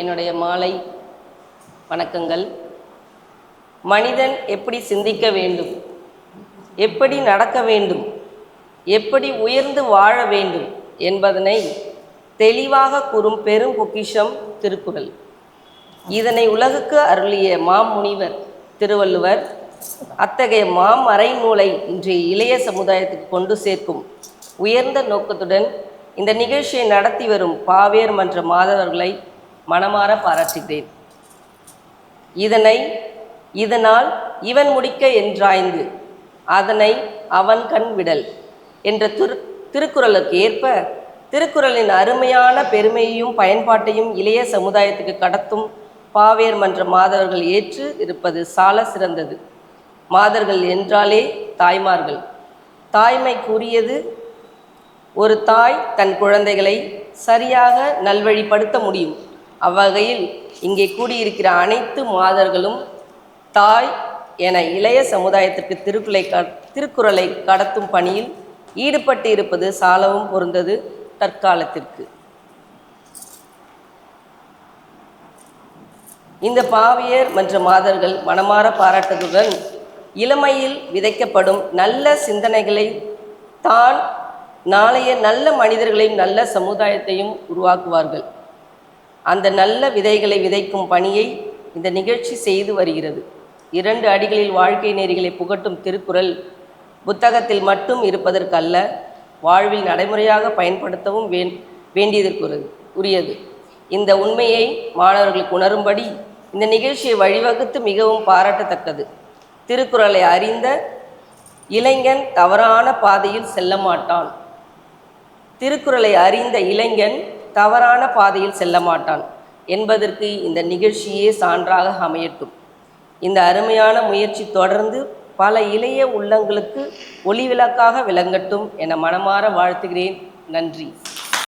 என்னுடைய மாலை வணக்கங்கள். மனிதன் எப்படி சிந்திக்க வேண்டும், எப்படி நடக்க வேண்டும், எப்படி உயர்ந்து வாழ வேண்டும் என்பதனை தெளிவாக கூறும் பெரும் பொக்கிஷம் திருக்குறள். இதனை உலகுக்கு அருளிய மாமுனிவர் திருவள்ளுவர். அத்தகைய மாமறை நூலை இன்றைய இளைய சமுதாயத்துக்கு கொண்டு சேர்க்கும் உயர்ந்த நோக்கத்துடன் இந்த நிகழ்ச்சியை நடத்தி வரும் பாவேர் மன்ற மாதவர்களை மனமாற பாராட்டுகிறேன். இதனால் இவன் முடிக்க என்றாய்ந்து அதனை அவன் கண் விடல் என்ற திருக்குறளுக்கு ஏற்ப திருக்குறளின் அருமையான பெருமையையும் பயன்பாட்டையும் இளைய சமுதாயத்துக்கு கடத்தும் பாவேர் மன்ற மாதவர்கள் ஏற்று இருப்பது சால சிறந்தது. மாதர்கள் என்றாலே தாய்மார்கள். தாய்மைக்குரியது. ஒரு தாய் தன் குழந்தைகளை சரியாக நல்வழிப்படுத்த முடியும். அவ்வகையில் இங்கே கூடியிருக்கிற அனைத்து மாதர்களும் தாய் என இளைய சமுதாயத்திற்கு திருக்குறளை கடத்தும் பணியில் ஈடுபட்டு இருப்பது சாலவும் பொருந்தது தற்காலத்திற்கு. இந்த பாவியர் மற்ற மாதர்கள் மனமாற பாராட்டுவதுடன் இளமையில் விதைக்கப்படும் நல்ல சிந்தனைகளை தான் நாளைய நல்ல மனிதர்களையும் நல்ல சமுதாயத்தையும் உருவாக்குவார்கள். அந்த நல்ல விதைகளை விதைக்கும் பணியை இந்த நிகழ்ச்சி செய்து வருகிறது. 2 அடிகளில் வாழ்க்கை நெறிகளை புகட்டும் திருக்குறள் புத்தகத்தில் மட்டும் இருப்பதற்கல்ல, வாழ்வில் நடைமுறையாக பயன்படுத்தவும் வேண்டியதற்குரியது. இந்த உண்மையை மாணவர்களுக்கு உணரும்படி இந்த நிகழ்ச்சியை வழிவகுத்து மிகவும் பாராட்டத்தக்கது. திருக்குறளை அறிந்த இளைஞன் தவறான பாதையில் செல்ல மாட்டான். திருக்குறளை அறிந்த இளைஞன் தவறான பாதையில் செல்ல மாட்டான் என்பதற்கு இந்த நிகழ்ச்சியே சான்றாக அமையட்டும். இந்த அருமையான முயற்சி தொடர்ந்து பல இளைய உள்ளங்களுக்கு ஒளிவிளக்காக விளங்கட்டும் என மனமாற வாழ்த்துகிறேன். நன்றி.